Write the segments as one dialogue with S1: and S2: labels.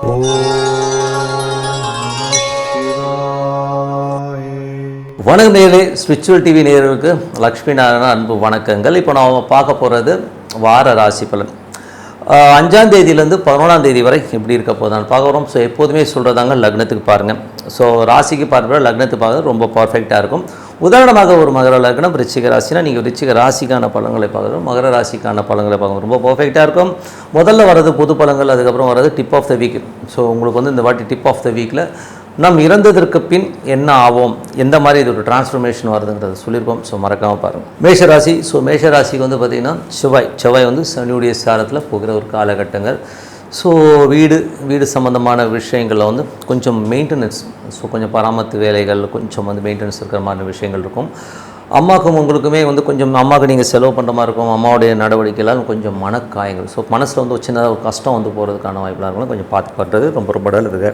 S1: வணக்கம் நேயர்களே, spiritual TV நேயர்களுக்கு லக்ஷ்மி நாராயண அன்பு வணக்கங்கள். இப்போ நாம் பார்க்க போகிறது வார ராசி பலன். 5ஆம் தேதியிலேருந்து 11ஆம் தேதி வரை எப்படி இருக்க போதான்னு பார்க்க போகிறோம். ஸோ எப்போதுமே சொல்கிறதாங்க, லக்னத்துக்கு பாருங்கள். ஸோ ராசிக்கு பார்க்குற லக்னத்துக்கு பார்க்க ரொம்ப பர்ஃபெக்டாக இருக்கும். உதாரணமாக ஒரு மகர லக்னம் ரிச்சிக ராசினா நீங்கள் ரிச்சிக ராசிக்கான பலன்களை பார்க்குறோம், மகர ராசிக்கான பலன்களை பார்க்கணும், ரொம்ப பர்ஃபெக்டாக இருக்கும். முதல்ல வர்றது பொது பலன்கள், அதுக்கப்புறம் வர்றது tip of the week. So உங்களுக்கு வந்து இந்த வாட்டி டிப் ஆஃப் த வீக்கில் நாம் இறந்ததற்கு பின் என்ன ஆவோம், எந்த மாதிரி இது ஒரு டிரான்ஸ்ஃபர்மேஷன் வருதுங்கிறத சொல்லியிருக்கோம். ஸோ மறக்காமல் பாருங்கள். மேஷராசி. ஸோ மேஷராசிக்கு வந்து பார்த்திங்கன்னா செவ்வாய் வந்து சனியுடைய சாரத்தில் போகிற ஒரு காலகட்டங்கள். ஸோ வீடு சம்மந்தமான விஷயங்களில் வந்து கொஞ்சம் மெயின்டெனன்ஸ், ஸோ கொஞ்சம் பராமரிப்பு வேலைகள், கொஞ்சம் வந்து மெயின்டெனன்ஸ் இருக்கிற மாதிரி விஷயங்கள் இருக்கும். அம்மாவுக்கும் உங்களுக்குமே வந்து கொஞ்சம் அம்மாவுக்கு நீங்கள் செலவு பண்ணுற மாதிரி இருக்கும். அம்மாவுடைய நடவடிக்கைலாம் கொஞ்சம் மனக்காயங்கள், ஸோ மனசில் வந்து ஒரு சின்னதாக ஒரு கஷ்டம் வந்து போகிறதுக்கான வாய்ப்பெலாம் இருக்கும். கொஞ்சம் பார்த்து பண்ணுறது ரொம்ப இருக்குது.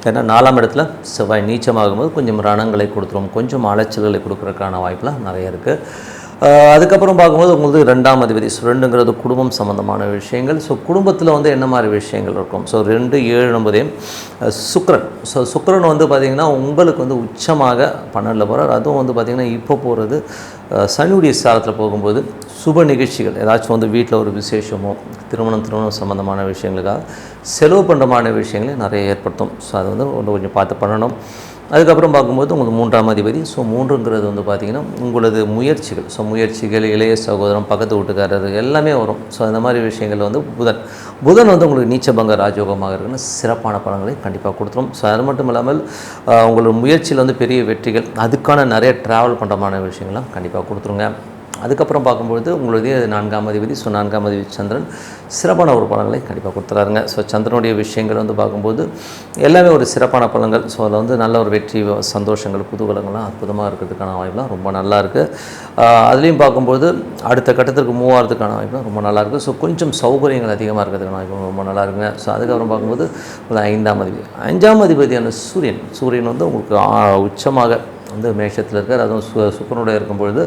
S1: ஏன்னா 4ஆம் இடத்துல செவ்வாய் நீச்சமாகும்போது கொஞ்சம் ரணங்களை கொடுத்துரும், கொஞ்சம் அலைச்சல்களை கொடுக்குறதுக்கான வாய்ப்பெலாம் நிறைய இருக்குது. அதுக்கப்புறம் பார்க்கும்போது உங்களுக்கு 2ஆம் அதிபதி. ஸோ 2ங்கிறது குடும்பம் சம்மந்தமான விஷயங்கள். ஸோ குடும்பத்தில் வந்து என்ன மாதிரி விஷயங்கள் இருக்கும். ஸோ 2, 7, 9 சுக்கிரன். ஸோ சுக்கிரன் வந்து பார்த்திங்கன்னா உங்களுக்கு வந்து உச்சமாக 12 போகிறார். அதுவும் வந்து பார்த்திங்கன்னா இப்போ போகிறது சனியுடைய சாரத்தில் போகும்போது சுப நிகழ்ச்சிகள், ஏதாச்சும் வந்து வீட்டில் ஒரு விசேஷமோ திருமணம் சம்மந்தமான விஷயங்களுக்காக செலவு பண்ணுறமான விஷயங்களை நிறைய ஏற்படுத்தும். ஸோ அது வந்து கொஞ்சம் பார்த்து பண்ணணும். அதுக்கப்புறம் பார்க்கும்போது உங்களுக்கு 3ஆம் அதிபதி. ஸோ 3ங்கிறது வந்து பார்த்திங்கன்னா உங்களது முயற்சிகள். ஸோ முயற்சிகள், இளைய சகோதரம், பக்கத்து வீட்டுக்காரர் எல்லாமே வரும். ஸோ அந்த மாதிரி விஷயங்கள் வந்து புதன் வந்து உங்களுக்கு நீச்சபங்க ராஜயோகமாக இருக்குன்னு சிறப்பான பலன்களை கண்டிப்பாக கொடுத்துரும். ஸோ அது மட்டும் இல்லாமல் உங்களோட முயற்சியில் வந்து பெரிய வெற்றிகள், அதுக்கான நிறைய ட்ராவல் பண்ணுறமான விஷயங்கள்லாம் கண்டிப்பாக கொடுத்துருங்க. அதுக்கப்புறம் பார்க்கும்பொழுது உங்களுடைய 4ஆம் அதிபதி. ஸோ 4ஆம் அதிபதி சந்திரன் சிறப்பான ஒரு பலன்களை கண்டிப்பாக கொடுத்துறாருங்க. ஸோ சந்திரனுடைய விஷயங்கள் வந்து பார்க்கும்போது எல்லாமே ஒரு சிறப்பான பலன்கள். ஸோ அதில் வந்து நல்ல ஒரு வெற்றி, சந்தோஷங்கள், குதூகலங்கள்லாம் அற்புதமாக இருக்கிறதுக்கான வாய்ப்புலாம் ரொம்ப நல்லா இருக்குது. அதுலேயும் பார்க்கும்போது அடுத்த கட்டத்திற்கு மூவ் ஆகிறதுக்கான வாய்ப்புலாம் ரொம்ப நல்லாயிருக்கு. ஸோ கொஞ்சம் சௌகரியங்கள் அதிகமாக இருக்கிறதுக்கான வாய்ப்பு ரொம்ப நல்லா இருக்குங்க. ஸோ அதுக்கப்புறம் பார்க்கும்போது 5ஆம் அதிபதி. 5ஆம் அதிபதியான சூரியன் வந்து உங்களுக்கு உச்சமாக வந்து மேஷத்தில் இருக்கார். அதுவும் சுக்கிரனுடைய இருக்கும்பொழுது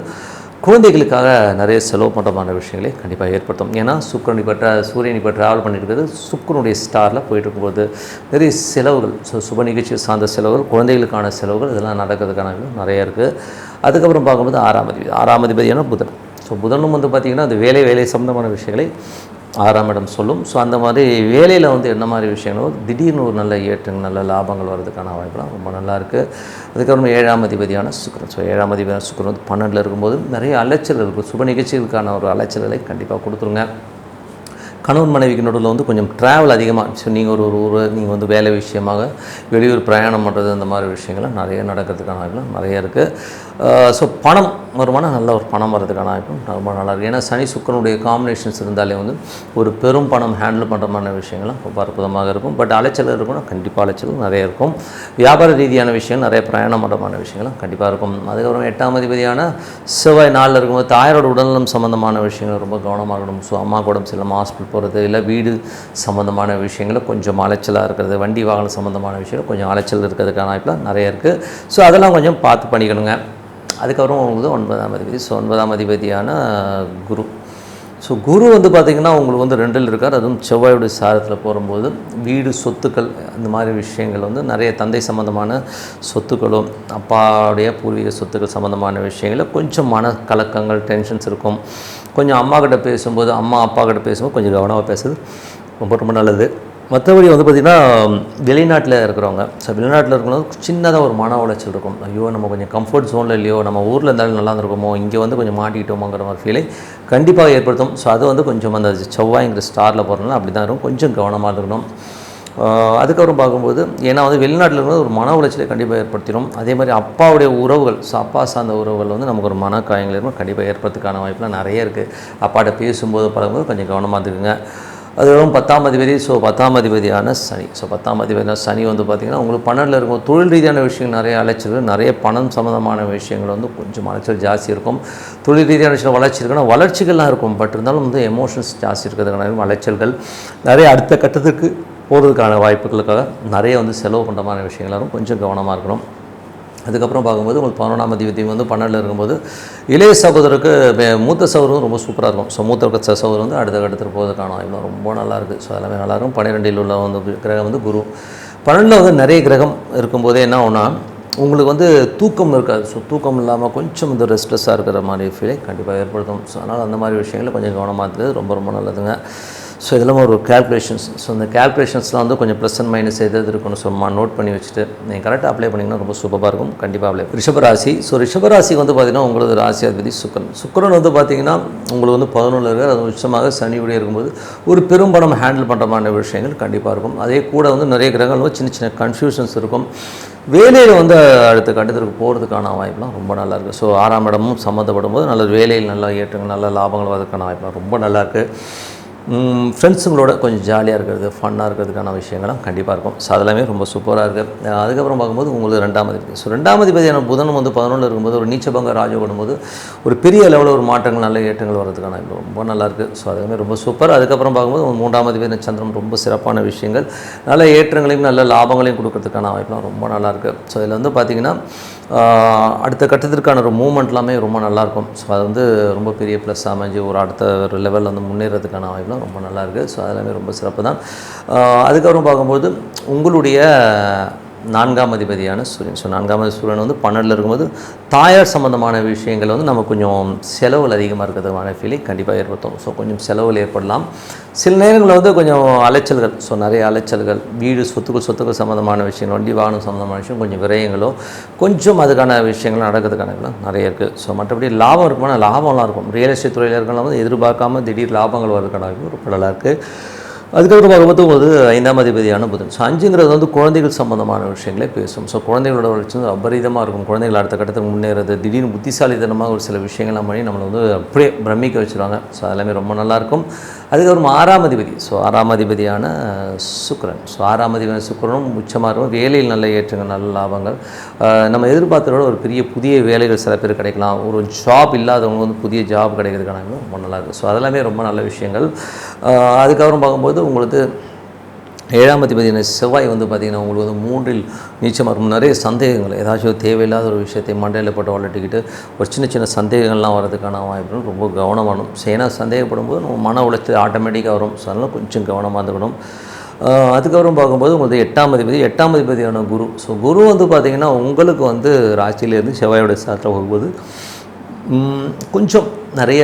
S1: குழந்தைகளுக்காக நிறைய செலவு பண்ணுறமான விஷயங்களை கண்டிப்பாக ஏற்படுத்தும். ஏன்னா சூரியன் இப்போ ட்ராவல் பண்ணியிருக்கிறது சுக்கிரனுடைய ஸ்டாரில் போயிட்டு இருக்கும்போது நிறைய செலவுகள், ஸோ சுப நிகழ்ச்சி சார்ந்த செலவுகள், குழந்தைகளுக்கான செலவுகள் இதெல்லாம் நடக்கிறதுக்கான நிறைய இருக்குது. அதுக்கப்புறம் பார்க்கும்போது 6ஆம் அதிபதியான புதன். ஸோ புதனும் வந்து பார்த்திங்கன்னா அது வேலை சம்மந்தமான விஷயங்களை 6ஆம் இடம் சொல்லும். ஸோ அந்த மாதிரி வேலையில் வந்து என்ன மாதிரி விஷயங்களும் திடீர்னு ஒரு நல்ல ஏற்றங்கள், நல்ல லாபங்கள் வர்றதுக்கான வாய்ப்புலாம் ரொம்ப நல்லா இருக்குது. அதுக்கப்புறம் 7ஆம் அதிபதியான சுக்கிரன். ஸோ 7ஆம் அதிபதியான சுக்கிரன் வந்து 12ல் இருக்கும்போது நிறைய அலைச்சல் இருக்குது. சுப நிகழ்ச்சிகளுக்கான ஒரு அலைச்சல்களை கண்டிப்பாக கொடுத்துருங்க. கணவன் மனைவிக்கு நடுவில் வந்து கொஞ்சம் ட்ராவல் அதிகமாக, ஸோ நீங்கள் நீங்கள் வந்து வேலை விஷயமாக வெளியூர் பிரயாணம் பண்ணுறது, அந்த மாதிரி விஷயங்கள்லாம் நிறைய நடக்கிறதுக்கான வாய்ப்புலாம் நிறைய இருக்குது. ஸோ பணம் வருமானம், நல்ல ஒரு பணம் வர்றதுக்கான வாய்ப்பும் ரொம்ப நல்லாயிருக்கு. ஏன்னா சனி சுக்கிரனுடைய காம்பினேஷன்ஸ் இருந்தாலே வந்து ஒரு பெரும் பணம் ஹேண்டில் பண்ணுறமான விஷயங்கள்லாம் ரொம்ப அற்புதமாக இருக்கும். பட் அலைச்சல் இருக்குன்னா கண்டிப்பாக அலைச்சல் நிறைய இருக்கும். வியாபார ரீதியான விஷயங்கள், நிறைய பிரயாணம் பண்ணுறமான விஷயங்கள்லாம் கண்டிப்பாக இருக்கும். அதுக்கப்புறம் 8ஆம் அதிபதியான செவ்வாய் 4ல் இருக்கும்போது தாயாரோட உடல்நலம் சம்மந்தமான விஷயங்கள் ரொம்ப கவனமாக இருக்கணும். ஸோ அம்மா கூட செல்லாமல் ஹாஸ்பிட்டல் போகிறது, இல்லை வீடு சம்மந்தமான விஷயங்களில் கொஞ்சம் அலைச்சலாக இருக்கிறது, வண்டி வாகனம் சம்மந்தமான விஷயங்கள் கொஞ்சம் அலைச்சல் இருக்கிறதுக்கான வாய்ப்புலாம் நிறைய இருக்குது. ஸோ அதெல்லாம் கொஞ்சம் பார்த்து பண்ணிக்கணுங்க. அதுக்கப்புறம் வந்து 9ஆம் அதிபதி. ஸோ 9ஆம் அதிபதியான குரு. ஸோ குரு வந்து பார்த்திங்கன்னா உங்களுக்கு வந்து 2ல் இருக்கார். அதுவும் செவ்வாயுடைய சாரத்தில் போகும்போது வீடு, சொத்துக்கள், அந்த மாதிரி விஷயங்கள் வந்து நிறைய தந்தை சம்மந்தமான சொத்துக்களும் அப்பாவுடைய பூர்வீக சொத்துக்கள் சம்மந்தமான விஷயங்களில் கொஞ்சம் மனக்கலக்கங்கள், டென்ஷன்ஸ் இருக்கும். கொஞ்சம் அம்மா அப்பா கிட்ட பேசும்போது கொஞ்சம் கவனமாக பேசுறது ரொம்ப நல்லது. மற்றபடி வந்து பார்த்திங்கன்னா வெளிநாட்டில் இருக்கிறவங்க, ஸோ வெளிநாட்டில் இருக்கிறவங்க சின்னதாக ஒரு மன உளைச்சல் இருக்கும். ஐயோ நம்ம கொஞ்சம் கம்ஃபர்ட் ஜோனில் இல்லையோ, நம்ம ஊரில் இருந்தாலும் நல்லா இருந்திருக்குமோ, இங்கே வந்து கொஞ்சம் மாட்டிக்கிட்டோமோங்கிற மாதிரி ஃபீலை கண்டிப்பாக ஏற்படுத்தும். ஸோ அது வந்து கொஞ்சம் அந்த செவ்வாய்ங்கிற ஸ்டாரில் போகிறதுனால அப்படி தான் இருக்கும், கொஞ்சம் கவனமாக இருக்கணும். அதுக்கப்புறம் பார்க்கும்போது ஏன்னா வந்து வெளிநாட்டில் இருக்கும்போது ஒரு மன உளைச்சலை கண்டிப்பாக ஏற்படுத்திடும். அதே மாதிரி அப்பாவுடைய உறவுகள், ஸோ அப்பா சார்ந்த உறவுகள் வந்து நமக்கு ஒரு மனக்காயங்கள் இருக்கும், கண்டிப்பாக ஏற்படுறதுக்கான வாய்ப்புலாம் நிறைய இருக்குது. அப்பாட்ட பேசும்போது பழகும்போது கொஞ்சம் கவனமாக இருக்குங்க. அதுக்கப்புறம் 10ஆம் அதிபதி. ஸோ 10ஆம் அதிபதியான சனி. ஸோ 10ஆம் அதிபதியான சனி வந்து பார்த்திங்கன்னா உங்களுக்கு 12ல் இருக்கும். தொழில் ரீதியான விஷயங்கள் நிறைய அலைச்சல், நிறைய பணம் சம்மந்தமான விஷயங்கள் வந்து கொஞ்சம் அலைச்சல் ஜாஸ்தி இருக்கும். தொழில் ரீதியான விஷயம் வளர்ச்சி இருக்குன்னா வளர்ச்சிகள்லாம் இருக்கும், பட் இருந்தாலும் வந்து எமோஷன்ஸ் ஜாஸ்தி இருக்கிறதுக்கான அலைச்சல்கள் நிறைய அடுத்த கட்டத்துக்கு போகிறதுக்கான வாய்ப்புகளுக்காக நிறைய வந்து செலவு பண்ணுற மாதிரி விஷயங்களாலும் கொஞ்சம் கவனமாக இருக்கணும். அதுக்கப்புறம் பார்க்கும்போது உங்களுக்கு 11ஆம் அதிபதி வந்து 12ல் இருக்கும்போது இளைய சகோதரருக்கு மூத்த சகோதரரும் ரொம்ப சூப்பராக இருக்கும். ஸோ மூத்த சகோதரர் வந்து அடுத்த கட்டத்தில் போவதற்கான வாய்ப்பு ரொம்ப நல்லாயிருக்கு. ஸோ எல்லாமே நல்லாயிருக்கும். 12ல் உள்ள வந்து கிரகம் வந்து குரு. 12ல் வந்து நிறைய கிரகம் இருக்கும்போதே என்ன ஆகும்னா உங்களுக்கு வந்து தூக்கம் இருக்காது. ஸோ தூக்கம் இல்லாமல் கொஞ்சம் இந்த ரெஸ்ட்லெஸ்ஸாக இருக்கிற மாதிரி ஃபீலை கண்டிப்பாக ஏற்படுத்தும். ஸோ அதனால் அந்த மாதிரி விஷயங்களை கொஞ்சம் கவனமாக இருக்கிறது ரொம்ப ரொம்ப நல்லதுங்க. ஸோ இதெல்லாம் ஒரு கேல்குலேஷன்ஸ். ஸோ இந்த கேல்குலேஷன்ஸ்லாம் வந்து கொஞ்சம் ப்ளஸ் அண்ட் மைனஸ் எது இருக்கணும் சும்மா நோட் பண்ணி வச்சுட்டு நீங்கள் கரெக்டாக அப்ளை பண்ணிங்கன்னா ரொம்ப சூப்பராக இருக்கும். கண்டிப்பாக அப்ளை. ரிஷபராசி. ஸோ ரிஷபராசிக்கு வந்து பார்த்திங்கன்னா உங்களுக்கு ராசி அதிபதி சுக்கிரன் வந்து பார்த்திங்கன்னா உங்களுக்கு வந்து 11ல் இருக்கிற அது உச்சமாக சனியுடைய இருக்கும்போது ஒரு பெரும்பணம் ஹேண்டில் பண்ணுற மாதிரி விஷயங்கள் கண்டிப்பாக இருக்கும். அதே கூட வந்து நிறைய கிரகங்களும் சின்ன சின்ன கன்ஃபியூஷன்ஸ் இருக்கும். வேலையில் வந்து அடுத்த கட்டத்திற்கு போகிறதுக்கான வாய்ப்புலாம் ரொம்ப நல்லாயிருக்கு. ஸோ 6ஆம் இடமும் சம்மந்தப்படும் போது நல்ல வேலையில் நல்ல ஏற்றங்கள் நல்ல லாபங்கள் வரதுக்கான வாய்ப்புலாம் ரொம்ப நல்லாயிருக்கு. ஃப்ரெண்ட்ஸுங்களோட கொஞ்சம் ஜாலியாக இருக்கிறது ஃபன்னாக இருக்கிறதுக்கான விஷயங்கள்லாம் கண்டிப்பாக இருக்கும். ஸோ அதெல்லாமே ரொம்ப சூப்பராக இருக்குது. அதுக்கப்புறம் பார்க்கும்போது உங்களுக்கு 2ஆம் அதிபதி. ஸோ 2ஆம் அதிபதியான புதன் வந்து 11ல் இருக்கும்போது ஒரு நீச்சபங்க ராஜயோகம் போது ஒரு பெரிய லெவலில் ஒரு மாற்றங்கள் நல்ல ஏற்றங்கள் வரதுக்கான ரொம்ப நல்லாயிருக்கு. ஸோ அதுவுமே ரொம்ப சூப்பர். அதுக்கப்புறம் பார்க்கும்போது 3ஆம் அதிபதி சந்திரன் ரொம்ப சிறப்பான விஷயங்கள் நல்ல ஏற்றங்களையும் நல்ல லாபங்களையும் கொடுக்கறதுக்கான வாய்ப்புலாம் ரொம்ப நல்லாயிருக்கு. ஸோ இதில் வந்து பார்த்திங்கன்னா அடுத்த கட்டத்திற்கான ஒரு மூமெண்ட்லாமே ரொம்ப நல்லாயிருக்கும். ஸோ அது வந்து ரொம்ப பெரிய ப்ளஸ் அமைஞ்சு ஒரு அடுத்த ஒரு லெவலில் வந்து முன்னேறதுக்கான வாய்ப்புலாம் ரொம்ப நல்லாயிருக்கு. ஸோ அதெல்லாமே ரொம்ப சிறப்பு தான். அதுக்கப்புறம் பார்க்கும்போது உங்களுடைய 4ஆம் அதிபதியான சூரியன். ஸோ 4ஆம் சூரியன் வந்து 12ல் இருக்கும்போது தாயார் சம்மந்தமான விஷயங்கள் வந்து நம்ம கொஞ்சம் செலவுகள் அதிகமாக இருக்கிறதுமான ஃபீலிங் கண்டிப்பாக ஏற்படுத்தும். ஸோ கொஞ்சம் செலவுகள் ஏற்படலாம். சில நேரங்களில் வந்து கொஞ்சம் அலைச்சல்கள். ஸோ நிறைய அலைச்சல்கள் வீடு சொத்துக்கள் சம்மந்தமான விஷயங்கள் வண்டி வாகனம் சம்மந்தமான விஷயம் கொஞ்சம் விரயங்களோ கொஞ்சம் அதுக்கான விஷயங்கள் நடக்கிறதுக்கான நிறைய இருக்குது. ஸோ மற்றபடி லாபம் இருக்குமான லாபம்லாம் இருக்கும். ரியல் எஸ்டேட் துறையில் இருக்கிறவங்க வந்து எதிர்பார்க்காம திடீர் லாபங்கள் வரதுக்கான ரொம்ப நல்லா இருக்குது. அதுக்கப்புறம் பார்க்கும்போது ஒரு 5ஆம் அதிபதியான புதன். ஸோ 5ங்கிறது வந்து குழந்தைகள் சம்மந்தமான விஷயங்களே பேசும். ஸோ குழந்தைகளோட வளர்ச்சி வந்து அபரிதமாக இருக்கும். குழந்தைகள் அடுத்த கட்டத்துக்கு முன்னேறது திடீர்னு புத்திசாலித்தனமாக ஒரு சில விஷயங்கள்லாம் பண்ணி நம்மளை வந்து அப்படியே பிரமிக்க வச்சுருவாங்க. ஸோ அதெல்லாமே ரொம்ப நல்லாயிருக்கும். அதுக்கப்புறம் 6ஆம் அதிபதி. ஸோ 6ஆம் அதிபதியான சுக்கிரன். ஸோ 6ஆம் அதிபதியான சுக்கிரனும் உச்சமாக இருக்கும். வேலையில் நல்ல ஏற்றங்கள் நல்ல லாபங்கள் நம்ம எதிர்பார்த்ததோட ஒரு பெரிய புதிய வேலைகள் சில பேர் கிடைக்கலாம். ஒரு ஜாப் இல்லாதவங்க வந்து புதிய ஜாப் கிடைக்கிறதுக்கான ரொம்ப நல்லாயிருக்கும். ஸோ அதெல்லாமே ரொம்ப நல்ல விஷயங்கள். அதுக்கப்புறம் பார்க்கும்போது உங்களுக்கு 7ஆம் அதிபதியான செவ்வாய் வந்து பார்த்திங்கன்னா உங்களுக்கு வந்து 3ல் நீச்சமாக இருக்கும். நிறைய சந்தேகங்கள் ஏதாச்சும் தேவையில்லாத ஒரு விஷயத்தை மண்டையில் போட்டு வளர்ட்டிக்கிட்டு ஒரு சின்ன சின்ன சந்தேகங்கள்லாம் வரதுக்கான வாய்ப்புகள் ரொம்ப கவனமாகணும். ஏன்னா சந்தேகப்படும் போது நம்ம மன உளைச்சல் ஆட்டோமேட்டிக்காக வரும். ஸோ அதனால் கொஞ்சம் கவனமாக இருந்துக்கணும். அதுக்கப்புறம் பார்க்கும்போது உங்களுக்கு 8ஆம் அதிபதியான குரு. ஸோ குரு வந்து பார்த்திங்கன்னா உங்களுக்கு வந்து ராசியிலேருந்து செவ்வாயோட சாத்தில் போகும்போது கொஞ்சம் நிறைய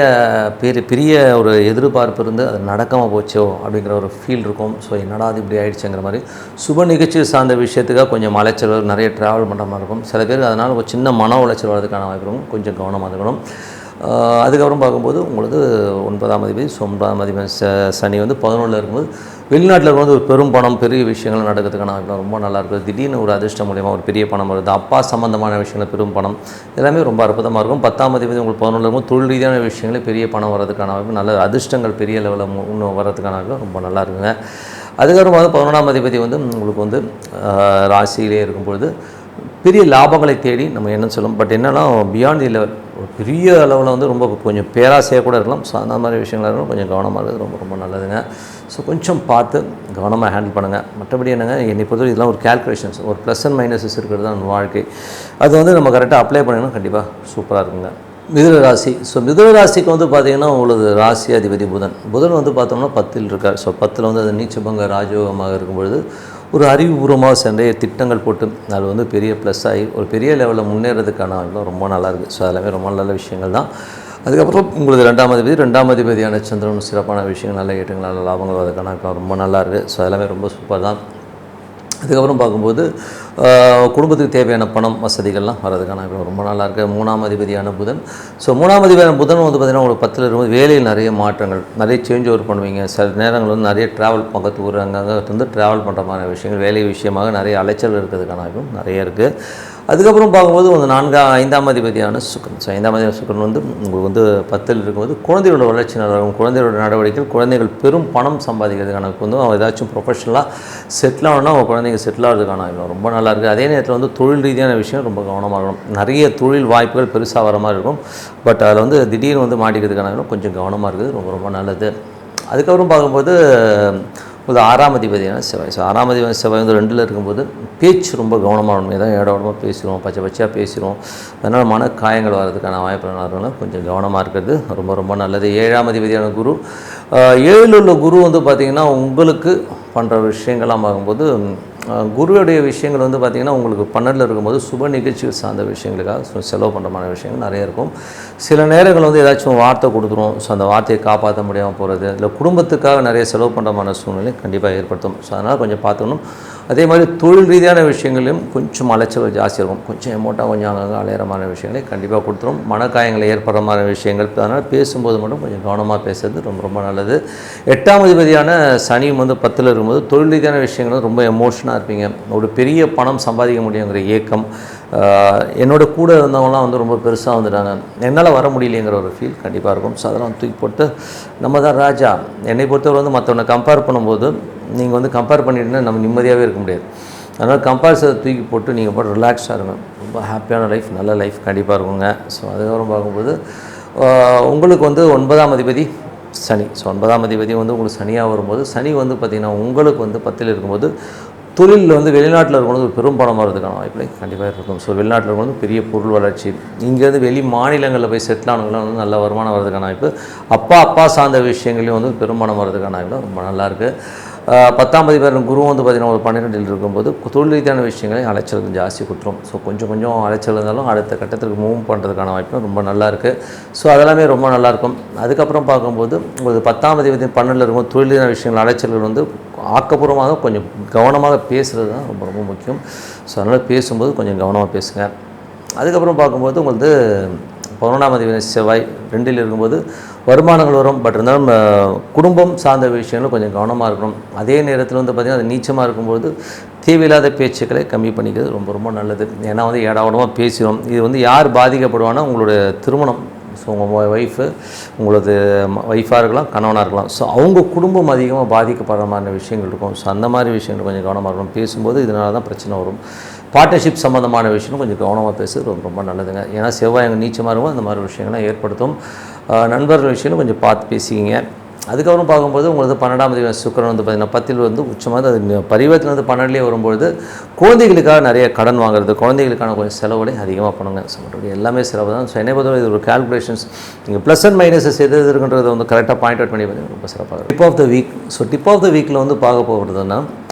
S1: பெரிய ஒரு எதிர்பார்ப்பு இருந்து அது நடக்காமல் போச்சோ அப்படிங்கிற ஒரு ஃபீல் இருக்கும். ஸோ என்னடா அது இப்படி ஆகிடுச்சுங்கிற மாதிரி சுப நிகழ்ச்சி சார்ந்த விஷயத்துக்காக கொஞ்சம் அலைச்சல் நிறைய ட்ராவல் பண்ணுற மாதிரி இருக்கும். சில பேருக்கு அதனால் ஒரு சின்ன மன உளைச்சல் வரதுக்கான வாய்ப்பு இருக்கும். கொஞ்சம் கவனமாக இருக்கணும். அதுக்கப்புறம் பார்க்கும்போது உங்களுக்கு 9ஆம் அதிபதி. ஸோ 9ஆம் அதிபதி சனி வந்து 11ல் இருக்கும்போது வெளிநாட்டில் இருக்கும்போது ஒரு பெரும் பணம் பெரிய விஷயங்கள் நடக்கிறதுக்கான வாய்ப்பு ரொம்ப நல்லாயிருக்கும். திடீர்னு ஒரு அதிர்ஷ்டம் மூலியமாக ஒரு பெரிய பணம் வருது. அப்பா சம்மந்தமான விஷயங்கள் பெரும் பணம் எல்லாமே ரொம்ப அற்புதமாக இருக்கும். 10ஆம் அதிபதி உங்களுக்கு 11ல் இருக்கும்போது தொழில் ரீதியான விஷயங்களே பெரிய பணம் வரதுக்கான வாய்ப்பு நல்ல அதிர்ஷ்டங்கள் பெரிய லெவலில் இன்னும் வரதுக்கான வாய்ப்பு ரொம்ப நல்லா இருக்குங்க. அதுக்கப்புறம் வந்து 11ஆம் அதிபதி வந்து உங்களுக்கு வந்து ராசியிலே இருக்கும்பொழுது பெரிய லாபங்களை தேடி நம்ம என்ன சொல்லும். பட் என்னென்னா பியாண்ட் தி லெவல் ஒரு பெரிய அளவில் வந்து ரொம்ப கொஞ்சம் பேராசையாக கூட இருக்கலாம். ஸோ அந்த மாதிரி விஷயங்கள் இருக்கணும். கொஞ்சம் கவனமாக இருக்கிறது ரொம்ப ரொம்ப நல்லதுங்க. ஸோ கொஞ்சம் பார்த்து கவனமாக ஹேண்டில் பண்ணுங்கள். மற்றபடி என்னங்க என்னை பொறுத்தவரை இதெல்லாம் ஒரு கேல்குலேஷன்ஸ் ஒரு ப்ளஸ் அண்ட் மைனஸஸ் இருக்கிறது தான் வாழ்க்கை. அது வந்து நம்ம கரெக்டாக அப்ளை பண்ணிங்கன்னா கண்டிப்பாக சூப்பராக இருக்குங்க. மிதுன ராசி. ஸோ மிதுன ராசிக்கு வந்து பார்த்திங்கன்னா உங்களுக்கு ராசி அதிபதி புதன் வந்து பார்த்தோம்னா 10ல் இருக்கார். ஸோ 10ல் வந்து அது நீச்சபங்க ராஜயோகமாக இருக்கும்பொழுது ஒரு அறிவுபூர்வமாக நிறைய திட்டங்கள் போட்டு அது வந்து பெரிய ப்ளஸ் ஆகி ஒரு பெரிய லெவலில் முன்னேறதுக்கான ரொம்ப நல்லாயிருக்கு. ஸோ அதெல்லாமே ரொம்ப நல்ல விஷயங்கள் தான். அதுக்கப்புறம் உங்களுக்கு 2ஆம் அதிபதியான சந்திரன் சிறப்பான விஷயங்கள் நல்ல ஏற்றங்கள் நல்ல லாபங்கள் அதுக்கான ரொம்ப நல்லாயிருக்கு. ஸோ அதெல்லாமே ரொம்ப சூப்பர் தான். அதுக்கப்புறம் பார்க்கும்போது குடும்பத்துக்கு தேவையான பணம் வசதிகள்லாம் வரதுக்கான ரொம்ப நல்லாயிருக்கு. 3ஆம் அதிபதியான புதன். ஸோ 3ஆம் அதிபதியான புதன் வந்து பார்த்திங்கன்னா உங்களுக்கு 10ல் இருக்கும்போது வேலையில் நிறைய மாற்றங்கள் நிறைய சேஞ்ச் ஓவர் பண்ணுவீங்க. சில நேரங்கள் வந்து நிறைய ட்ராவல் பக்கத்து ஊர் அங்கங்கே வந்து ட்ராவல் பண்ணுற மாதிரி விஷயங்கள் வேலை விஷயமாக நிறைய அலைச்சல் இருக்கிறதுக்கான நிறைய இருக்குது. அதுக்கப்புறம் பார்க்கும்போது ஒரு 5ஆம் அதிபதியான சுக்கிரன். ஸோ 5ஆம் அதிபதி சுக்கிரன் வந்து உங்களுக்கு வந்து 10ல் இருக்கும்போது குழந்தைகளோட வளர்ச்சி நடக்கும். குழந்தைகளோட நடவடிக்கைகள் குழந்தைகள் பெரும் பணம் சம்பாதிக்கிறதுக்கான வந்து அவங்க ஏதாச்சும் ப்ரொஃபஷனலாக செட்டில் ஆகணும்னா அவங்க குழந்தைங்க செட்டில் ஆகிறதுக்கான ரொம்ப நல்லாயிருக்கு. அதே நேரத்தில் வந்து தொழில் ரீதியான விஷயம் ரொம்ப கவனமாக இருக்கணும். நிறைய தொழில் வாய்ப்புகள் பெருசாக வர மாதிரி இருக்கும். பட் அதில் வந்து திடீர்னு வந்து மாட்டிக்கிறதுக்கான கொஞ்சம் கவனமாக இருக்குது ரொம்ப ரொம்ப நல்லது. அதுக்கப்புறம் பார்க்கும்போது இது 6ஆம் அதிபதியான செவ்வாய். ஸோ 6ஆம் அதிபதி செவ்வாய் வந்து 2ல் இருக்கும்போது பேச்சு ரொம்ப கவனமாக உண்மை தான், ஏடோடமாக பேசிடுவோம், பச்சையாக பேசிடுவோம். அதனால் மன காயங்கள் வர்றதுக்கான வாய்ப்புகள் கொஞ்சம் கவனமாக இருக்கிறது ரொம்ப ரொம்ப நல்லது. 7ஆம் அதிபதியான குரு, 7ல் உள்ள குரு வந்து பார்த்திங்கன்னா உங்களுக்கு பண்ணுற விஷயங்கள்லாம் பார்க்கும்போது குருவுடைய விஷயங்கள் வந்து பார்த்திங்கன்னா உங்களுக்கு 12ல் இருக்கும்போது சுப நிகழ்ச்சிகள் சார்ந்த விஷயங்களுக்காக செலவு பண்ணுறமான விஷயங்கள் நிறைய இருக்கும். சில நேரங்கள் வந்து ஏதாச்சும் வார்த்தை கொடுத்துரும், ஸோ அந்த வார்த்தையை காப்பாற்ற முடியாமல் போகிறது, இல்லை குடும்பத்துக்காக நிறைய செலவு பண்ணுறமான சூழ்நிலை கண்டிப்பாக ஏற்படுத்தும். ஸோ அதனால் கொஞ்சம் பார்த்துக்கணும். அதே மாதிரி தொழில் ரீதியான விஷயங்களையும் கொஞ்சம் அலைச்சல் ஜாஸ்தி இருக்கும், கொஞ்சம் எமோட்டாக கொஞ்சம் அங்கங்கே அலையிறமான விஷயங்களை கண்டிப்பாக கொடுத்துரும். மனக்காயங்களை ஏற்படுறமான விஷயங்கள், அதனால் பேசும்போது மட்டும் கொஞ்சம் கவனமாக பேசுறது ரொம்ப ரொம்ப நல்லது. 8ஆம் அதிபதியான சனியும் வந்து 10ல் இருக்கும்போது தொழில் ரீதியான விஷயங்களும் ரொம்ப எமோஷனாக இருப்பீங்க. ஒரு பெரிய பணம் சம்பாதிக்க முடியுங்கிற ஏக்கம், என்னோட கூட இருந்தவங்களாம் வந்து ரொம்ப பெருசாக வந்துட்டாங்க, என்னால் வர முடியலைங்கிற ஒரு ஃபீல் கண்டிப்பாக இருக்கும். ஸோ அதெல்லாம் தூக்கி போட்டு நம்ம தான் ராஜா. என்னை பொறுத்தவரை வந்து மற்றவனை கம்பேர் பண்ணும்போது நீங்கள் வந்து கம்பேர் பண்ணிட்டுனா நம்ம நிம்மதியாகவே இருக்க முடியாது. அதனால் கம்பேரிசனை தூக்கி போட்டு நீங்கள் போட்டு ரிலாக்ஸாக இருங்க, ரொம்ப ஹாப்பியான லைஃப், நல்ல லைஃப் கண்டிப்பாக இருக்குங்க. ஸோ அதுக்கப்புறம் பார்க்கும்போது உங்களுக்கு வந்து 9ஆம் அதிபதி சனி. ஸோ 9ஆம் அதிபதி வந்து உங்களுக்கு சனியாக வரும்போது, சனி வந்து பார்த்திங்கன்னா உங்களுக்கு வந்து 10ல் இருக்கும்போது தொழிலில் வந்து வெளிநாட்டில் இருக்கும்போது ஒரு பெரும் பணம் வரதுக்கான வாய்ப்புகளை கண்டிப்பாக இருக்கும். ஸோ வெளிநாட்டில் இருக்கும்போது பெரிய பொருள் வளர்ச்சி, இங்கேருந்து வெளி மாநிலங்களில் போய் செட்டில் ஆனவங்களாம் வந்து நல்ல வருமானம் வரதுக்கான வாய்ப்பு, அப்பா சார்ந்த விஷயங்களையும் வந்து பெருமானம் வரதுக்கான வாய்ப்பு ரொம்ப நல்லாயிருக்கு. 10ஆம் அதிபதி குரு வந்து பார்த்திங்கன்னா ஒரு 12ல் இருக்கும்போது தொழில் ரீதியான விஷயங்களை அலைச்சல் ஜாஸ்தி கொடுத்துரும். ஸோ கொஞ்சம் அலைச்சல் இருந்தாலும் அடுத்த கட்டத்துக்கு மூவ் பண்ணுறதுக்கான வாய்ப்பு ரொம்ப நல்லாயிருக்கு. ஸோ அதெல்லாமே ரொம்ப நல்லாயிருக்கும். அதுக்கப்புறம் பார்க்கும்போது உங்களுக்கு 10ஆம் அதிபதி 12ல் இருக்கும்போது தொழில் ரீதியான விஷயங்கள் அலைச்சல்கள் வந்து ஆக்கப்பூர்வமாக கொஞ்சம் கவனமாக பேசுகிறது தான் ரொம்ப ரொம்ப முக்கியம். ஸோ அதனால் பேசும்போது கொஞ்சம் கவனமாக பேசுங்க. அதுக்கப்புறம் பார்க்கும்போது உங்களுக்கு 11ஆம் அதிபதி செவ்வாய் 2ல் இருக்கும்போது வருமானங்கள் வரும், பட் இருந்தாலும் குடும்பம் சார்ந்த விஷயங்களும் கொஞ்சம் கவனமாக இருக்கணும். அதே நேரத்தில் வந்து பார்த்திங்கன்னா அது நீச்சமாக இருக்கும்போது தேவையில்லாத பேச்சுக்களை கம்மி பண்ணிக்கிறது ரொம்ப ரொம்ப நல்லது. ஏன்னா வந்து ஏடாவடமாக பேசிடும். இது வந்து யார் பாதிக்கப்படுவான்னா உங்களுடைய திருமணம். ஸோ உங்கள் உங்களது ஒய்ஃபாக இருக்கலாம், கணவனாக இருக்கலாம். ஸோ அவங்க குடும்பம் அதிகமாக பாதிக்கப்படுற மாதிரி விஷயங்கள் இருக்கும். ஸோ அந்த மாதிரி விஷயங்கள் கொஞ்சம் கவனமாக இருக்கணும். பேசும்போது இதனால தான் பிரச்சனை வரும். பார்ட்னர்ஷிப் சம்மந்தமான விஷயம் கொஞ்சம் கவனமாக பேசுறது ரொம்ப ரொம்ப நல்லதுங்க. ஏன்னா செவ்வாய் அங்கே நீச்சமாக இருக்கும், அந்த மாதிரி விஷயங்கள்லாம் ஏற்படுத்தும். நண்பர்கள் விஷயம் கொஞ்சம் பார்த்து பேசிக்கிங்க. அதுக்கப்புறம் பார்க்கும்போது உங்களுக்கு 12ஆம் அதிபதி சுக்கிரன் வந்து பார்த்திங்கன்னா 10ல் வந்து உச்சமாக அது பரிவர்த்தனை வந்து 12லேயே வரும்பொழுது குழந்தைகளுக்காக நிறைய கடன் வாங்குறது, குழந்தைகளுக்கான கொஞ்சம் செலவுகளை அதிகமாக பண்ணுங்கள். ஸோ மற்றபடி எல்லாமே செலவு தான். ஸோ என்னை பொறுத்தவரை இது ஒரு கால்குலேஷன்ஸ், நீங்கள் ப்ளஸ் அண்ட் மைனஸஸ் எது இருக்குன்றதை வந்து கரெக்டாக பாயிண்ட் அவுட் பண்ணி பார்த்தீங்கன்னா ரொம்ப சிறப்பாக இருக்கும். Tip of the week. So tip of the வீக்கில் வந்து பார்க்க போகிறதுனா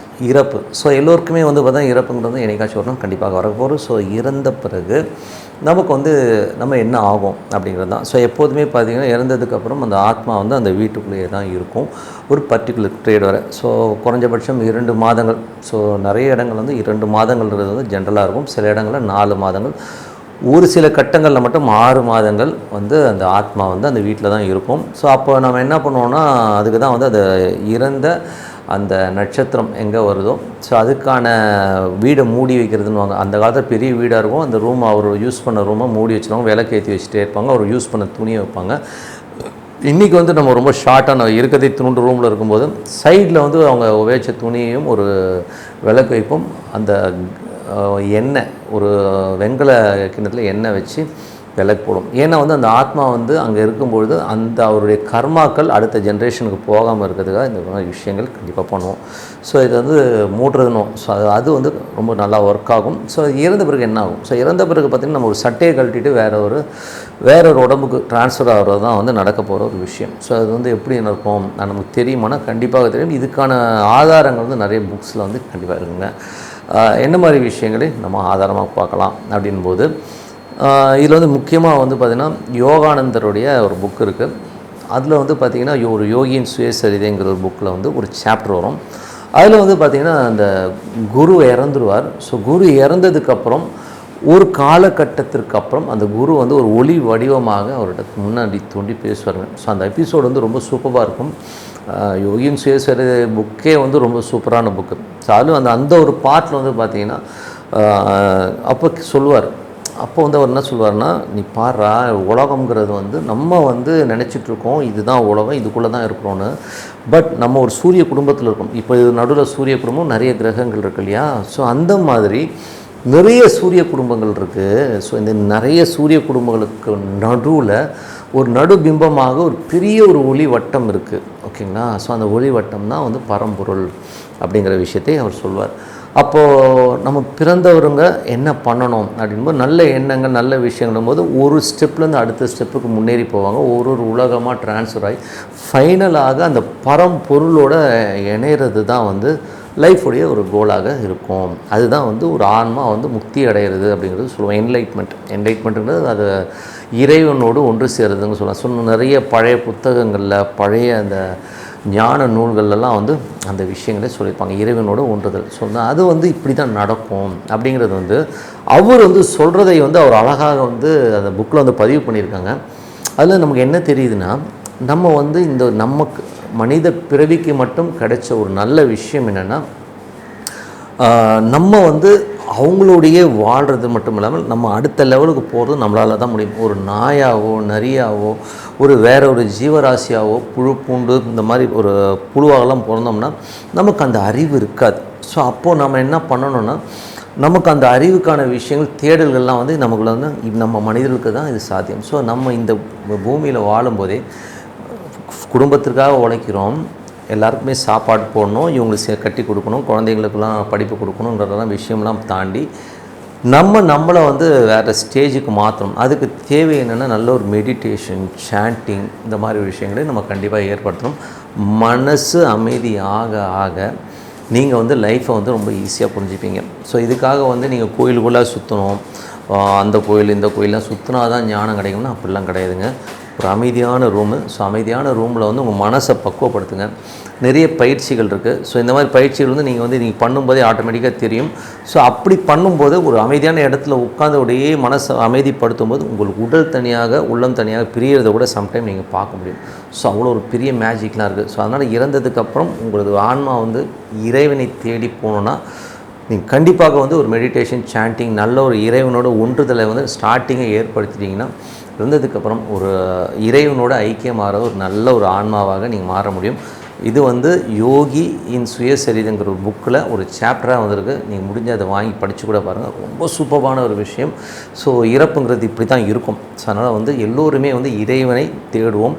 S1: இறப்பு. ஸோ எல்லோருக்குமே வந்து பார்த்தா இறப்புங்கிறது என்னைக்காச்சும் வரணும், கண்டிப்பாக வரப்போகிறோம். ஸோ இறந்த பிறகு நமக்கு வந்து நம்ம என்ன ஆகும் அப்படிங்கிறது தான். ஸோ எப்போதுமே பார்த்திங்கன்னா இறந்ததுக்கப்புறம் அந்த ஆத்மா வந்து அந்த வீட்டுக்குள்ளேயே தான் இருக்கும் ஒரு பர்டிகுலர் ட்ரேட் வரை. ஸோ குறைஞ்சபட்சம் 2 மாதங்கள். ஸோ நிறைய இடங்கள் வந்து 2 மாதங்கள்ன்றது வந்து ஜென்ரலாக இருக்கும். சில இடங்களில் 4 மாதங்கள், ஒரு சில கட்டங்களில் மட்டும் 6 மாதங்கள் வந்து அந்த ஆத்மா வந்து அந்த வீட்டில் தான் இருக்கும். ஸோ அப்போ நம்ம என்ன பண்ணுவோன்னா அதுக்கு தான் வந்து அது இறந்த அந்த நட்சத்திரம் எங்கே வருதோ ஸோ அதுக்கான வீடை மூடி வைக்கிறதுன்னு வாங்க. அந்த காலத்தில் பெரிய வீடாக இருக்கும், அந்த ரூம் அவர் யூஸ் பண்ண ரூமை மூடி வச்சுருவாங்க, விளக்கேற்றி வச்சுட்டே இருப்பாங்க, அவர் யூஸ் பண்ண துணியை வைப்பாங்க. இன்றைக்கி வந்து நம்ம ரொம்ப ஷார்ட்டான இருக்கிறதே துணுண்டு ரூமில் இருக்கும்போது சைடில் வந்து அவங்க உபயோகித்த துணியையும் ஒரு விளக்கு வைப்போம். அந்த எண்ணெய் ஒரு வெண்கல கிண்ணத்தில் எண்ணெய் வச்சு விளக்கு போடும். ஏன்னா வந்து அந்த ஆத்மா வந்து அங்கே இருக்கும்பொழுது அந்த அவருடைய கர்மாக்கள் அடுத்த ஜென்ரேஷனுக்கு போகாமல் இருக்கிறதுக்காக இந்த மாதிரி விஷயங்கள் கண்டிப்பாக பண்ணுவோம். ஸோ இது வந்து மூடுறதுனும். ஸோ அது வந்து ரொம்ப நல்லா ஒர்க் ஆகும். ஸோ இறந்த பிறகு என்ன ஆகும்? ஸோ இறந்த பிறகு பார்த்திங்கன்னா நம்ம ஒரு சட்டையை கழட்டிட்டு வேற ஒரு உடம்புக்கு ட்ரான்ஸ்ஃபர் ஆகிறது தான் வந்து நடக்க போகிற ஒரு விஷயம். ஸோ அது வந்து எப்படி நடக்கும் நமக்கு தெரியுமானா கண்டிப்பாக தெரியும். இதுக்கான ஆதாரங்கள் வந்து நிறைய புக்ஸில் வந்து கண்டிப்பாக இருக்குங்க. என்ன மாதிரி விஷயங்களை நம்ம ஆதாரமாக பார்க்கலாம் அப்படின்போது இதில் வந்து முக்கியமாக வந்து பார்த்திங்கன்னா யோகானந்தருடைய ஒரு புக் இருக்குது. அதில் வந்து பார்த்திங்கன்னா ஒரு யோகியின் சுயசரிதைங்கிற ஒரு புக்கில் வந்து ஒரு சாப்டர் வரும். அதில் வந்து பார்த்திங்கன்னா அந்த குரு இறந்துருவார். ஸோ குரு இறந்ததுக்கப்புறம் ஒரு காலகட்டத்திற்கு அப்புறம் அந்த குரு வந்து ஒரு ஒளி வடிவமாக அவர்கிட்ட முன்னாடி தோண்டி பேசுவாருங்க. ஸோ அந்த எபிசோடு வந்து ரொம்ப சூப்பராக இருக்கும். யோகியின் சுயசரிதை புக்கே வந்து ரொம்ப சூப்பரான புக்கு. ஸோ அதில் அந்த ஒரு பார்ட்டில் வந்து பார்த்திங்கன்னா அப்போ சொல்லுவார். அப்போ வந்து அவர் என்ன சொல்லுவார்னா, நீ பாடுறா உலகங்கிறது வந்து நம்ம வந்து நினச்சிட்ருக்கோம் இதுதான் உலகம், இதுக்குள்ளே தான் இருக்கிறோன்னு. பட் நம்ம ஒரு சூரிய குடும்பத்தில் இருக்கோம். இப்போ இது நடுவில் சூரிய குடும்பம் நிறைய கிரகங்கள் இருக்கு இல்லையா? ஸோ அந்த மாதிரி நிறைய சூரிய குடும்பங்கள் இருக்குது. ஸோ இந்த நிறைய சூரிய குடும்பங்களுக்கு நடுவில் ஒரு நடுபிம்பமாக ஒரு பெரிய ஒரு ஒளி வட்டம் இருக்குது. ஓகே, ஓகேங்களா. ஸோ அந்த ஒளிவட்டம் தான் வந்து பரம்பொருள் அப்படிங்கிற விஷயத்தை அவர் சொல்வார். அப்போது நம்ம பிறந்தவருங்க என்ன பண்ணணும் அப்படின்போது நல்ல எண்ணங்கள் நல்ல விஷயங்களும் போது ஒரு ஸ்டெப்லேருந்து அடுத்த ஸ்டெப்புக்கு முன்னேறி போவாங்க. ஒரு உலகமாக ட்ரான்ஸ்ஃபர் ஆகி ஃபைனலாக அந்த பரம்பொருளோட இணையிறது தான் வந்து லைஃபுடைய ஒரு கோலாக இருக்கும். அதுதான் வந்து ஒரு ஆன்மா வந்து முக்தி அடைகிறது அப்படிங்கிறது சொல்லுவோம். என்லைட்மெண்ட்டுங்கிறது அது இறைவனோடு ஒன்று சேருதுன்னு சொல்லலாம். நிறைய பழைய புத்தகங்களில் பழைய அந்த ஞான நூல்கள்லாம் வந்து அந்த விஷயங்களே சொல்லியிருப்பாங்க. இறைவனோட ஒன்றுதல் சொன்னால் அது வந்து இப்படி தான் நடக்கும் அப்படிங்கிறது வந்து அவர் வந்து சொல்கிறதை வந்து அவர் அழகாக வந்து அந்த புக்கில் வந்து பதிவு பண்ணியிருக்காங்க. அதில் நமக்கு என்ன தெரியுதுன்னா, நம்ம வந்து இந்த நமக்கு மனித பிறவிக்கு மட்டும் கிடைச்ச ஒரு நல்ல விஷயம் என்னென்னா, நம்ம வந்து அவங்களுடைய வாழ்கிறது மட்டும் இல்லாமல் நம்ம அடுத்த லெவலுக்கு போகிறது நம்மளால் தான் முடியும். ஒரு நாயாவோ நரியாவோ வேற ஒரு ஜீவராசியாவோ புழு பூண்டு இந்த மாதிரி ஒரு புழுவாகலாம் பிறந்தோம்னா நமக்கு அந்த அறிவு இருக்காது. ஸோ அப்போது நம்ம என்ன பண்ணணும்னா, நமக்கு அந்த அறிவுக்கான விஷயங்கள் தேடல்கள்லாம் வந்து நமக்குள்ள வந்து நம்ம மனிதர்களுக்கு தான் இது சாத்தியம். ஸோ நம்ம இந்த பூமியில் வாழும்போதே குடும்பத்திற்காக உழைக்கிறோம், எல்லாருக்குமே சாப்பாடு போடணும், இவங்களுக்கு கட்டி கொடுக்கணும், குழந்தைங்களுக்கெல்லாம் படிப்பு கொடுக்கணுன்றதெல்லாம் விஷயம்லாம் தாண்டி நம்மளை வந்து வேறு ஸ்டேஜுக்கு மாற்றணும். அதுக்கு தேவை என்னென்னா நல்ல ஒரு மெடிடேஷன், சாண்டிங் இந்த மாதிரி விஷயங்களையும் நம்ம கண்டிப்பாக ஏற்படுத்தணும். மனசு அமைதி ஆக ஆக நீங்கள் வந்து லைஃப்பை வந்து ரொம்ப ஈஸியாக புரிஞ்சுப்பீங்க. ஸோ இதுக்காக வந்து நீங்கள் கோயிலுக்குள்ளே சுற்றணும், அந்த கோயில் இந்த கோயிலெலாம் சுற்றினா தான் ஞானம் கிடைக்கும்னா அப்படிலாம் கிடையாதுங்க. ஒரு அமைதியான ரூமு. ஸோ அமைதியான ரூமில் வந்து உங்கள் மனசை பக்குவப்படுத்துங்க. நிறைய பயிற்சிகள் இருக்குது. ஸோ இந்த மாதிரி பயிற்சிகள் வந்து நீங்கள் பண்ணும்போதே ஆட்டோமேட்டிக்காக தெரியும். ஸோ அப்படி பண்ணும்போது ஒரு அமைதியான இடத்துல உட்காந்து உடைய மனசை அமைதிப்படுத்தும் போது உங்களுக்கு உடல் தனியாக உள்ளம் தனியாக பிரியறதை கூட சம்டைம் நீங்கள் பார்க்க முடியும். ஸோ அவ்வளோ ஒரு பெரிய மேஜிக்லாம் இருக்குது. ஸோ அதனால் இறந்ததுக்கப்புறம் உங்களது ஆன்மா வந்து இறைவனை தேடி போகணுன்னா நீங்கள் கண்டிப்பாக வந்து ஒரு மெடிடேஷன், சாண்டிங், நல்ல ஒரு இறைவனோட ஒன்றுதலை வந்து ஸ்டார்டிங்கை ஏற்படுத்திட்டிங்கன்னா இருந்ததுக்கப்புறம் ஒரு இறைவனோட ஐக்கியமாகிற ஒரு நல்ல ஒரு ஆன்மாவாக நீங்கள் மாற முடியும். இது வந்து யோகி இன் சுயசரிதங்கிற ஒரு புக்கில் ஒரு சாப்டராக வந்திருக்கு. நீங்கள் முடிஞ்ச அதை வாங்கி படித்து கூட பாருங்கள். ரொம்ப சூப்பரான ஒரு விஷயம். ஸோ இறப்புங்கிறது இப்படி தான் இருக்கும். ஸோ அதனால் வந்து எல்லோருமே வந்து இறைவனை தேடுவோம்.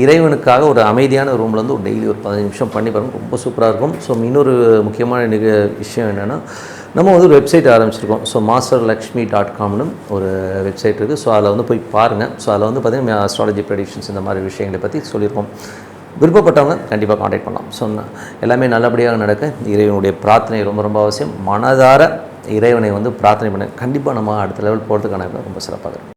S1: இறைவனுக்காக ஒரு அமைதியான ரூமில் வந்து ஒரு டெய்லி ஒரு 15 நிமிஷம் பண்ணி பாருங்கள், ரொம்ப சூப்பராக இருக்கும். ஸோ இன்னொரு முக்கியமான விஷயம் என்னென்னா, நம்ம வந்து ஒரு வெப்சைட் ஆரம்பிச்சிருக்கோம். ஸோ masterlakshmi.comனு ஒரு வெப்சைட் இருக்குது. ஸோ அதில் வந்து போய் பாருங்கள். ஸோ அதில் வந்து பார்த்திங்கன்னா அஸ்ட்ராலஜி ப்ரெடிக்ஷன்ஸ் இந்த மாதிரி விஷயங்களை பற்றி சொல்லியிருக்கோம். விருப்பப்பட்டவங்க கண்டிப்பாக காண்டாக்ட் பண்ணலாம். ஸோ எல்லாமே நல்லபடியாக நடக்க இறைவனுடைய பிரார்த்தனை ரொம்ப ரொம்ப அவசியம். மனதார இறைவனை வந்து பிரார்த்தனை பண்ண கண்டிப்பாக நம்ம அடுத்த லெவல் போகிறதுக்கான ரொம்ப சிறப்பாக இருக்கும்.